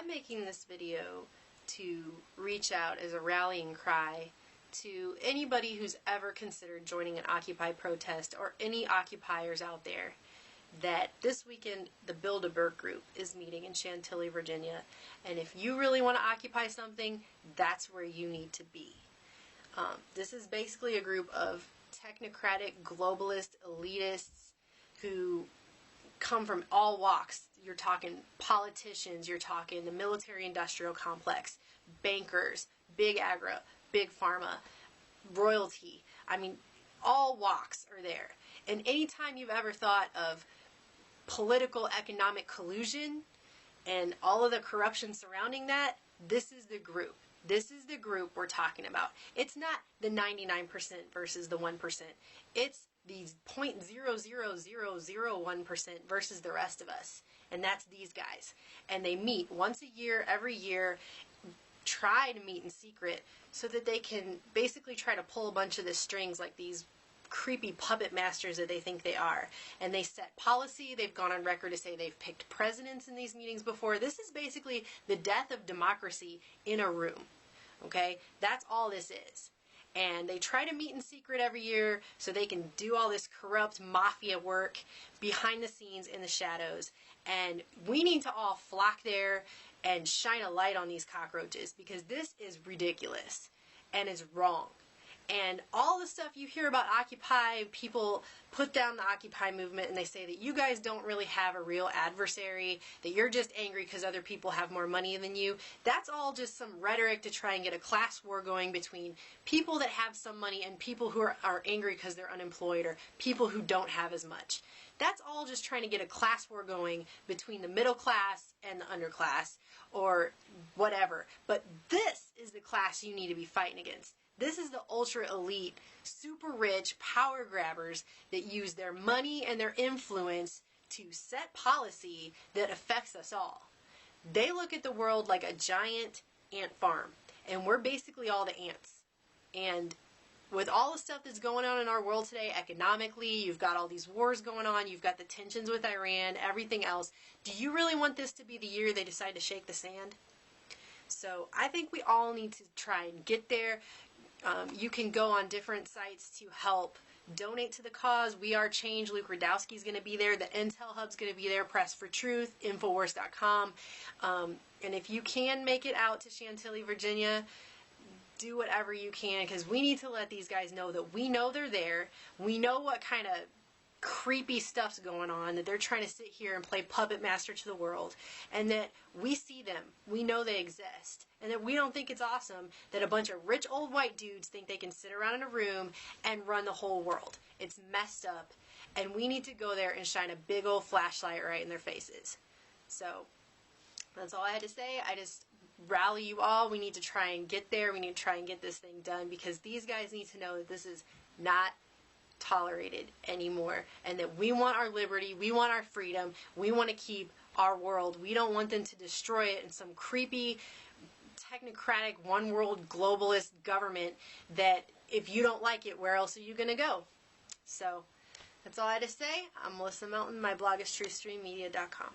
I'm making this video to reach out as a rallying cry to anybody who's ever considered joining an Occupy protest, or any occupiers out there, that this weekend the Bilderberg group is meeting in Chantilly, Virginia, and if you really want to occupy something, that's where you need to be. This is basically a group of technocratic, globalist, elitists who come from all walks. You're talking politicians, you're talking the military-industrial complex, bankers, big agro, big pharma, royalty. I mean, all walks are there. And anytime you've ever thought of political economic collusion and all of the corruption surrounding that, this is the group. This is the group we're talking about. It's not the 99% versus the 1%. It's these 0.00001% versus the rest of us. And that's these guys. And they meet once a year, every year, try to meet in secret so that they can basically try to pull a bunch of the strings like these creepy puppet masters that they think they are. And they set policy. They've gone on record to say they've picked presidents in these meetings before. This is basically the death of democracy in a room. Okay? That's all this is. And they try to meet in secret every year so they can do all this corrupt mafia work behind the scenes in the shadows. And we need to all flock there and shine a light on these cockroaches, because this is ridiculous and is wrong. And all the stuff you hear about Occupy, people put down the Occupy movement and they say that you guys don't really have a real adversary, that you're just angry because other people have more money than you. That's all just some rhetoric to try and get a class war going between people that have some money and people who are angry because they're unemployed, or people who don't have as much. That's all just trying to get a class war going between the middle class and the underclass, or whatever. But this is the class you need to be fighting against. This is the ultra elite, super rich power grabbers that use their money and their influence to set policy that affects us all. They look at the world like a giant ant farm, and we're basically all the ants. And with all the stuff that's going on in our world today, economically, you've got all these wars going on, you've got the tensions with Iran, everything else. Do you really want this to be the year they decide to shake the sand? So I think we all need to try and get there. You can go on different sites to help donate to the cause. We Are Change. Luke Radowski's going to be there. The Intel Hub's going to be there. Press for Truth. Infowars.com. And if you can make it out to Chantilly, Virginia, do whatever you can, because we need to let these guys know that we know they're there. We know what kind of creepy stuff's going on, that they're trying to sit here and play puppet master to the world, and that we see them, we know they exist, and that we don't think it's awesome that a bunch of rich old white dudes think they can sit around in a room and run the whole world. It's messed up, and we need to go there and shine a big old flashlight right in their faces. So that's all I had to say. I just rally you all. We need to try and get there. We need to try and get this thing done, because these guys need to know that this is not tolerated anymore, and that we want our liberty, we want our freedom, we want to keep our world. We don't want them to destroy it in some creepy technocratic one world globalist government that if you don't like it, where else are you going to go? So that's all I had to say. I'm Melissa Melton. My blog is truthstreammedia.com.